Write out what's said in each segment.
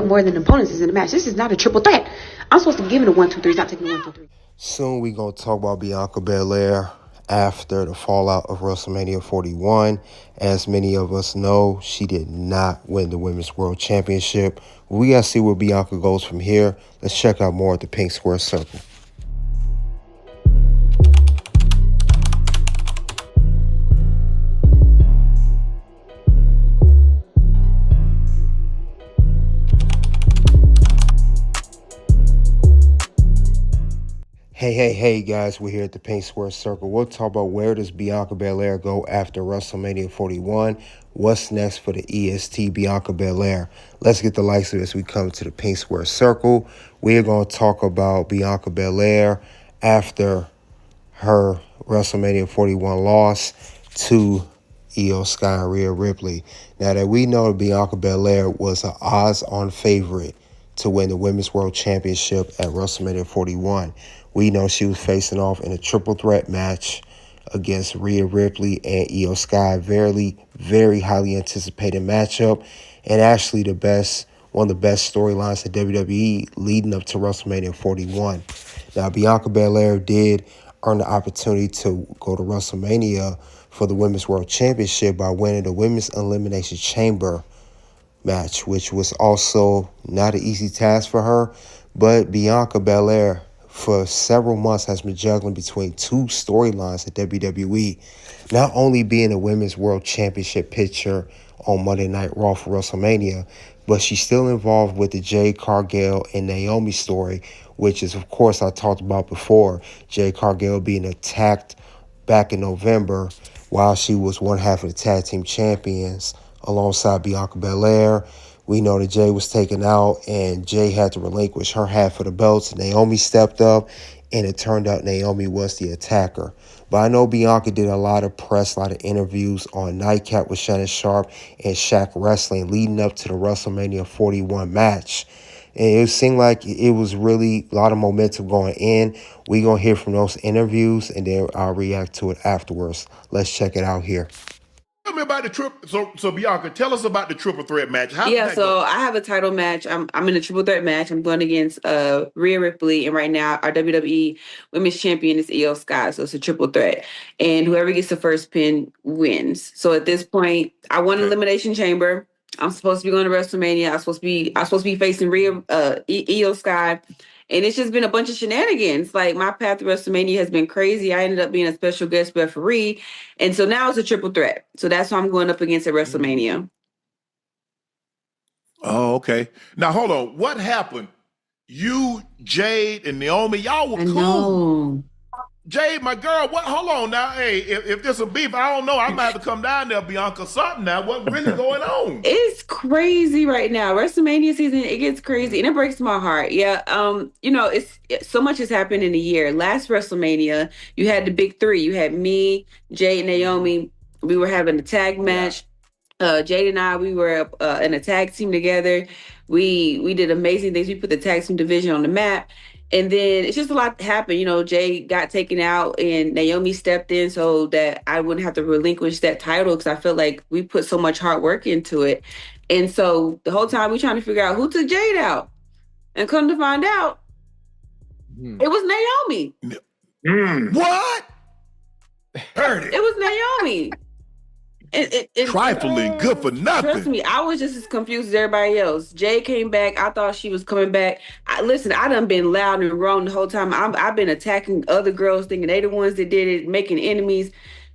more than opponents is in the match. This is not a triple threat. I'm supposed to be giving a 1, 2, 3, not taking a 1, 2, 3. Soon we gonna talk about Bianca Belair after the fallout of WrestleMania 41. As many of us know, she did not win the Women's World Championship. We gotta see where Bianca goes from here. Let's check out more at the Pink Square Circle. Hey, guys, we're here at the Pink Square Circle. We'll talk about where does Bianca Belair go after WrestleMania 41. What's next for the EST Bianca Belair? Let's get the likes of it as we come to the Pink Square Circle. We're going to talk about Bianca Belair after her WrestleMania 41 loss to Iyo Sky and Rhea Ripley. Now that we know that Bianca Belair was an odds-on favorite to win the Women's World Championship at WrestleMania 41. We know she was facing off in a triple threat match against Rhea Ripley and Iyo Sky. Very highly anticipated matchup, and actually one of the best storylines in WWE leading up to WrestleMania 41. Now, Bianca Belair did earn the opportunity to go to WrestleMania for the Women's World Championship by winning the Women's Elimination Chamber match, which was also not an easy task for her. But Bianca Belair, for several months, has been juggling between two storylines at WWE. Not only being a Women's World Championship picture on Monday Night Raw for WrestleMania, but she's still involved with the Jade Cargill and Naomi story, which is, of course, I talked about before. Jade Cargill being attacked back in November while she was one half of the tag team champions alongside Bianca Belair. We know that Jay was taken out and Jay had to relinquish her half of the belts. Naomi stepped up, and it turned out Naomi was the attacker. But I know Bianca did a lot of press, a lot of interviews on Nightcap with Shannon Sharp and Shaq Wrestling leading up to the WrestleMania 41 match. And it seemed like it was really a lot of momentum going in. We're going to hear from those interviews, and then I'll react to it afterwards. Let's check it out here. Tell me about the so Bianca, tell us about the triple threat match. I have a title match. I'm in a triple threat match. I'm going against Rhea Ripley, and right now our WWE Women's Champion is Iyo Sky. So it's a triple threat, and whoever gets the first pin wins. So at this point, I won Elimination Chamber. I'm supposed to be going to WrestleMania. I'm supposed to be facing Rhea Iyo Sky. And it's just been a bunch of shenanigans. Like, my path to WrestleMania has been crazy. I ended up being a special guest referee. And so now it's a triple threat. So that's who I'm going up against at WrestleMania. Oh, okay. Now, hold on. What happened? You, Jade, and Naomi, y'all were cool. Jade, my girl, what? Hold on now. Hey, if there's some beef, I don't know. I might have to come down there, Bianca, something now. What's really going on? It's crazy right now. WrestleMania season, it gets crazy, and it breaks my heart. Yeah, it's so much has happened in a year. Last WrestleMania, you had the big three. You had me, Jade, and Naomi. We were having a tag match. Jade and I, we were in a tag team together. We did amazing things. We put the tag team division on the map. And then it's just a lot happened. Jay got taken out and Naomi stepped in so that I wouldn't have to relinquish that title because I felt like we put so much hard work into it. And so the whole time we're trying to figure out who took Jade out. And come to find out, it was Naomi. What? Heard it. It was Naomi. Trifling, good for nothing. Trust me, I was just as confused as everybody else. Jay came back. I thought she was coming back. I done been loud and wrong the whole time. I've been attacking other girls, thinking they the ones that did it, making enemies.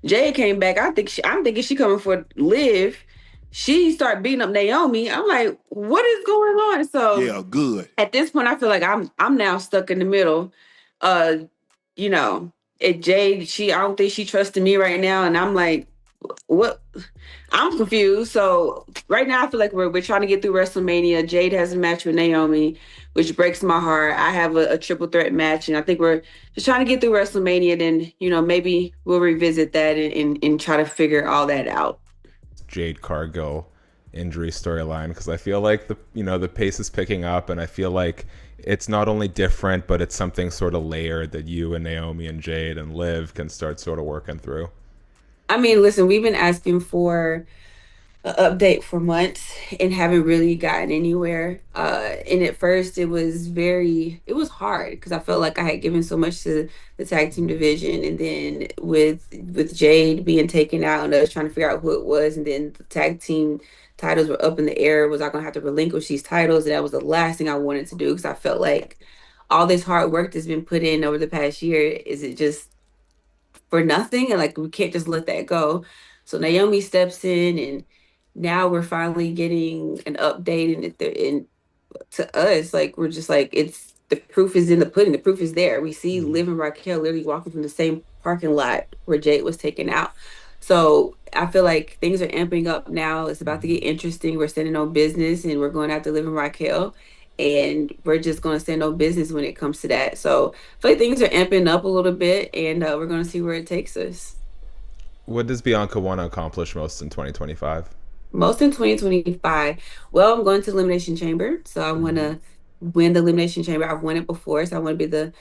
Jay came back. I'm thinking she coming for Liv. She started beating up Naomi. I'm like, what is going on? So yeah, good. At this point, I feel like I'm now stuck in the middle. Jade, I don't think she trusted me right now, and I'm like, what? I'm confused. So right now I feel like we're trying to get through WrestleMania. Jade has a match with Naomi, which breaks my heart. I have a triple threat match, and I think we're just trying to get through WrestleMania. Then maybe we'll revisit that and try to figure all that out. Jade Cargill injury storyline, because I feel like the pace is picking up, and I feel like it's not only different, but it's something sort of layered that you and Naomi and Jade and Liv can start sort of working through. I mean, listen, we've been asking for update for months and haven't really gotten anywhere. And at first it was hard because I felt like I had given so much to the tag team division, and then with Jade being taken out and us trying to figure out who it was, and then the tag team titles were up in the air. Was I gonna have to relinquish these titles? And that was the last thing I wanted to do, because I felt like all this hard work that's been put in over the past year, is it just for nothing? And like, we can't just let that go. So Naomi steps in, and now we're finally getting an update, and to us, like, we're just like, it's the proof is in the pudding. The proof is there. We see Liv and Raquel literally walking from the same parking lot where Jade was taken out. So I feel like things are amping up now. It's about to get interesting. We're standing on business, and we're going after Liv and Raquel, and we're just going to stand on business when it comes to that. So I feel like things are amping up a little bit, and we're going to see where it takes us. What does Bianca want to accomplish most in 2025? Most in 2025. Well, I'm going to Elimination Chamber. So I want to win the Elimination Chamber. I've won it before, so I want to be the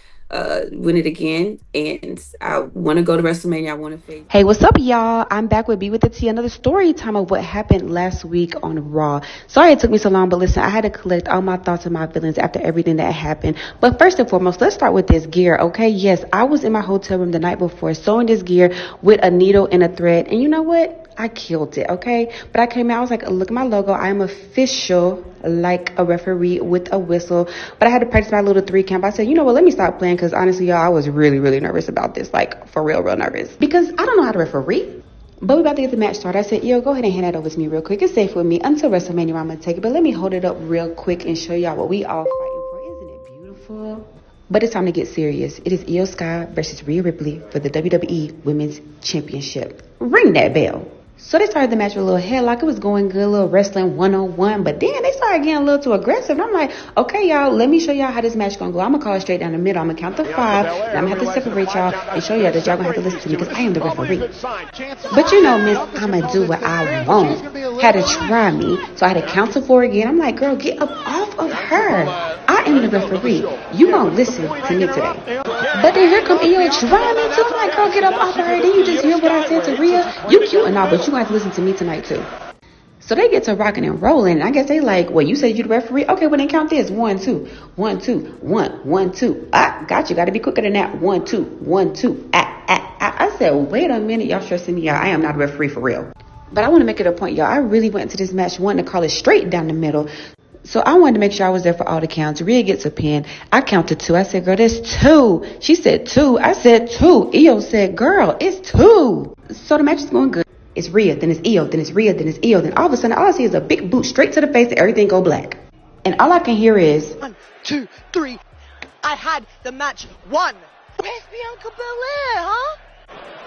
win it again. And I want to go to WrestleMania. I want to face. Hey, what's up, y'all? I'm back with B with the T, another story time of what happened last week on Raw. Sorry it took me so long, but listen, I had to collect all my thoughts and my feelings after everything that happened. But first and foremost, let's start with this gear, okay? Yes, I was in my hotel room the night before sewing this gear with a needle and a thread. And you know what? I killed it, okay? But I came out, I was like, look at my logo. I am official, like a referee with a whistle. But I had to practice my little 3 count. I said, you know what? Let me stop playing, because honestly, y'all, I was really, really nervous about this. Like, for real, real nervous. Because I don't know how to referee. But we about to get the match started. I said, yo, go ahead and hand that over to me real quick. It's safe with me until WrestleMania. I'm going to take it. But let me hold it up real quick and show y'all what we all fighting for. Isn't it beautiful? But it's time to get serious. It is Iyo Sky versus Rhea Ripley for the WWE Women's Championship. Ring that bell. So they started the match with a little headlock. It was going good, a little wrestling one-on-one. But then they started getting a little too aggressive. And I'm like, okay, y'all, let me show y'all how this match going to go. I'm going to call it straight down the middle. I'm going to count to 5. And I'm going to have to separate y'all and show y'all that y'all going to have to listen to me, because I am the referee. But you know, miss, I'm going to do what I want. Had to try me. So I had to count to 4 again. I'm like, girl, get up off of her. I am the referee. You going to listen to me today. But then here come Iyo trying me too. I'm like, girl, get up off of her. Then you just hear what I said to Rhea. You cute and all, but you have to listen to me tonight too. So they get to rocking and rolling. And I guess they like, well, you said you the referee. Okay, well then count this. 1, 2, 1, 2, 1, 1, 2. Ah, got you. Got to be quicker than that. 1, 2, 1, 2. I said, wait a minute. Y'all stressing me out. I am not a referee for real. But I want to make it a point, y'all. I really went into this match wanting to call it straight down the middle. So I wanted to make sure I was there for all the counts. Rhea gets a pin. I counted 2. I said, girl, there's 2. She said 2. I said 2. Iyo said, girl, it's 2. So the match is going good. It's Rhea, then it's Iyo, then it's Rhea, then it's Iyo. Then all of a sudden, all I see is a big boot straight to the face and everything go black. And all I can hear is 1, 2, 3. I had the match won. Where's Bianca Belair, huh?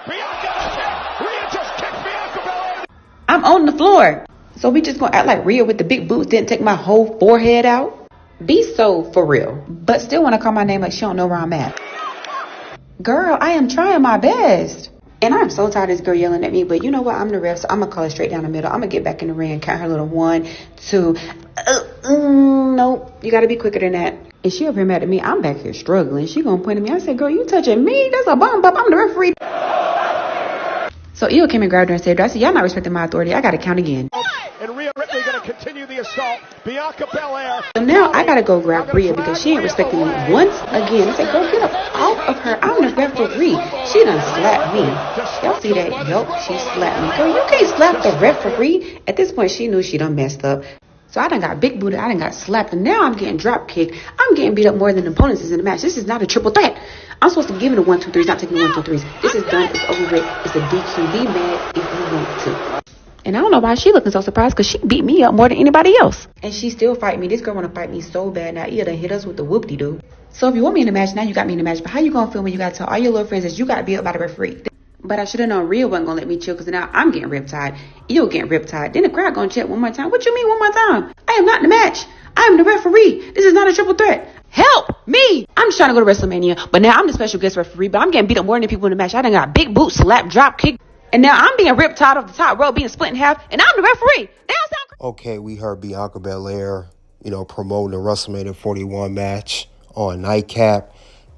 Bianca! Rhea just kicked Bianca Belair! I'm on the floor. So we just gonna act like Rhea with the big boots didn't take my whole forehead out? Be so for real. But still wanna call my name like she don't know where I'm at. Girl, I am trying my best. And I'm so tired of this girl yelling at me, but you know what? I'm the ref, so I'm gonna call it straight down the middle. I'm gonna get back in the ring and count her little 1, 2. Nope, you gotta be quicker than that. And she up here mad at me. I'm back here struggling. She gonna point at me. I said, girl, you touching me? That's a bomb pop. I'm the referee. So Iyo came and grabbed her and said, I said, y'all not respecting my authority. I gotta count again. And Rhea Ripley going to continue the assault. Bianca Belair. So now I gotta go grab Rhea because she ain't respecting me once again. I said, girl, get up off of her. I'm the referee. She done slapped me. Y'all see that? Yup, she slapped me. Girl, you can't slap the referee. At this point, she knew she done messed up. So I done got big booted. I done got slapped. And now I'm getting drop kicked. I'm getting beat up more than the opponents is in the match. This is not a triple threat. I'm supposed to give it a 1, 2, 3s, not taking the 1, 2, 3s. This is done. It's over with. It's a DQ. Be mad if you want to. And I don't know why she looking so surprised, because she beat me up more than anybody else. And she still fight me. This girl want to fight me so bad. Now Iyo done hit us with the whoop-de-doo. So if you want me in the match, now you got me in the match. But how you going to feel when you got to tell all your little friends that you got to be up by the referee? But I should have known Rhea wasn't going to let me chill, because now I'm getting riptide. Iyo getting riptide. Then the crowd going to check one more time. What you mean one more time? I am not in the match. I am the referee. This is not a triple threat. Help me. I'm just trying to go to WrestleMania. But now I'm the special guest referee. But I'm getting beat up more than people in the match. I done got big boot, slap, drop, kick. And now I'm being ripped out of the top rope, being split in half, and I'm the referee. Okay, we heard Bianca Belair, promoting the WrestleMania 41 match on Nightcap.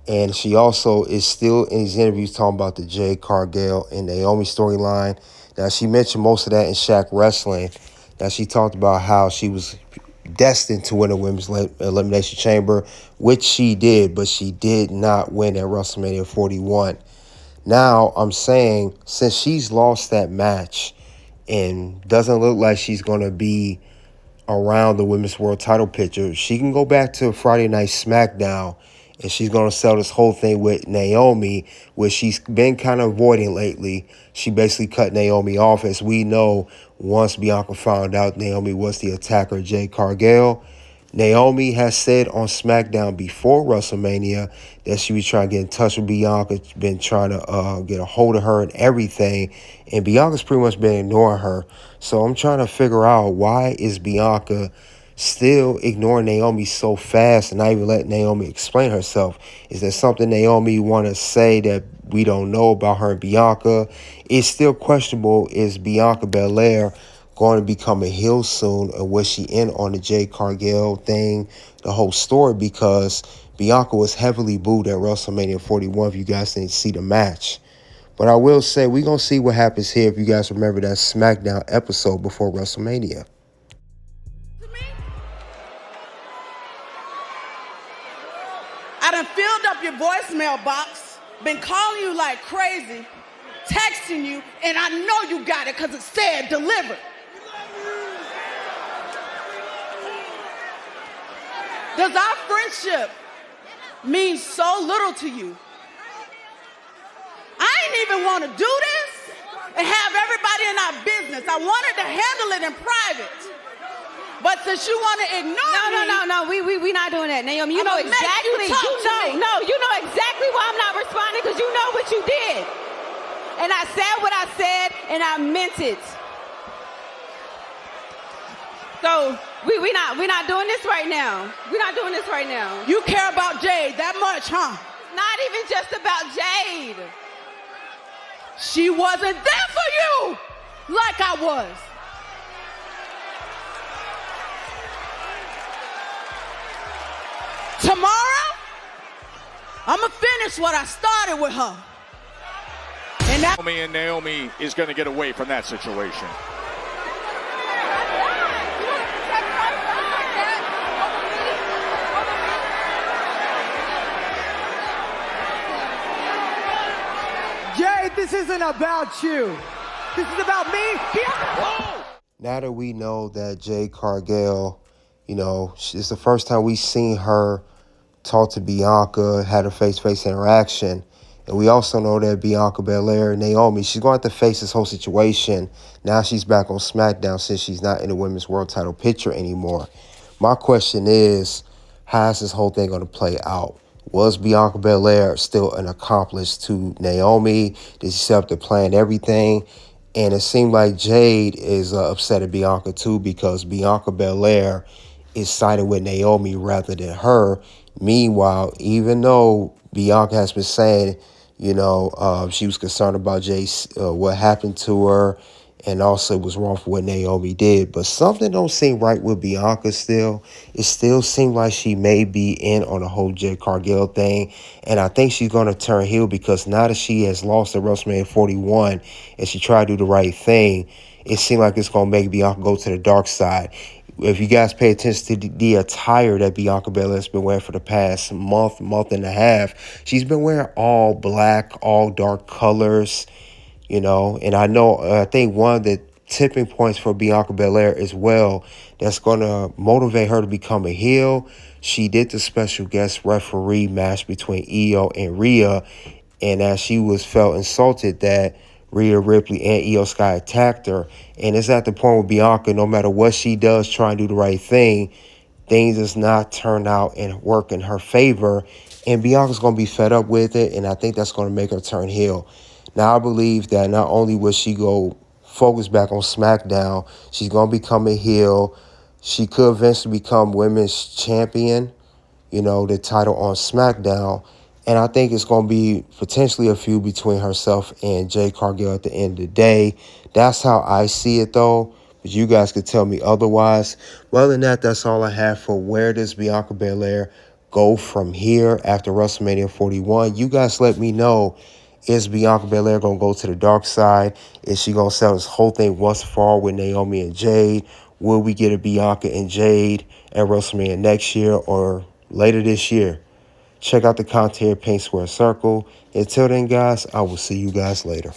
And she also is still in these interviews talking about the Jade Cargill and Naomi storyline. Now, she mentioned most of that in Shaq Wrestling. Now, she talked about how she was destined to win a women's elimination chamber, which she did, but she did not win at WrestleMania 41. Now, I'm saying, since she's lost that match and doesn't look like she's going to be around the women's world title picture, she can go back to Friday Night SmackDown, and she's going to sell this whole thing with Naomi, which she's been kind of avoiding lately. She basically cut Naomi off. As we know, once Bianca found out Naomi was the attacker, Jade Cargill, Naomi has said on SmackDown before WrestleMania that she was trying to get in touch with Bianca, been trying to get a hold of her and everything, and Bianca's pretty much been ignoring her. So I'm trying to figure out, why is Bianca still ignoring Naomi so fast and not even letting Naomi explain herself? Is there something Naomi want to say that we don't know about her and Bianca? It's still questionable. Is Bianca Belair going to become a heel soon, or was she in on the Jade Cargill thing, the whole story? Because Bianca was heavily booed at WrestleMania 41, if you guys didn't see the match. But I will say, we're going to see what happens here, if you guys remember that SmackDown episode before WrestleMania. I done filled up your voicemail box, been calling you like crazy, texting you, and I know you got it because it said delivered. Does our friendship mean so little to you? I ain't even want to do this and have everybody in our business. I wanted to handle it in private. But since you want to ignore me... No, we not doing that, Naomi. You know exactly. You know exactly why I'm not responding, because you know what you did. And I said what I said, and I meant it. So we not doing this right now. We're not doing this right now. You care about Jade that much, huh? Not even just about Jade. She wasn't there for you like I was. Tomorrow, I'm going to finish what I started with her. And Naomi is going to get away from that situation. Jade, this isn't about you. This is about me. Now that we know that Jade Cargill, it's the first time we've seen her talk to Bianca, had a face-to-face interaction. And we also know that Bianca Belair, Naomi, she's going to have to face this whole situation. Now she's back on SmackDown since she's not in the women's world title picture anymore. My question is, how is this whole thing going to play out? Was Bianca Belair still an accomplice to Naomi? Did she set up to plan everything? And it seemed like Jade is upset at Bianca too, because Bianca Belair is siding with Naomi rather than her. Meanwhile, even though Bianca has been saying, she was concerned about what happened to her, and also was wrong for what Naomi did. But something don't seem right with Bianca still. It still seems like she may be in on the whole Jade Cargill thing. And I think she's going to turn heel, because now that she has lost at WrestleMania 41 and she tried to do the right thing, it seems like it's going to make Bianca go to the dark side. If you guys pay attention to the attire that Bianca Belair has been wearing for the past month and a half, she's been wearing all black, all dark colors, and I think one of the tipping points for Bianca Belair as well that's going to motivate her to become a heel. She did the special guest referee match between Iyo and Rhea, and as she felt insulted that Rhea Ripley and Iyo Sky attacked her. And it's at the point where Bianca, no matter what she does, try and do the right thing, things does not turn out and work in her favor. And Bianca's going to be fed up with it, and I think that's going to make her turn heel. Now, I believe that not only will she go focus back on SmackDown, she's going to become a heel. She could eventually become women's champion, the title on SmackDown. And I think it's going to be potentially a feud between herself and Jade Cargill at the end of the day. That's how I see it, though. But you guys could tell me otherwise. Well, other than that, that's all I have for where does Bianca Belair go from here after WrestleMania 41? You guys let me know. Is Bianca Belair going to go to the dark side? Is she going to sell this whole thing once and for all with Naomi and Jade? Will we get a Bianca and Jade at WrestleMania next year or later this year? Check out the content here, Paint Square Circle. Until then, guys, I will see you guys later.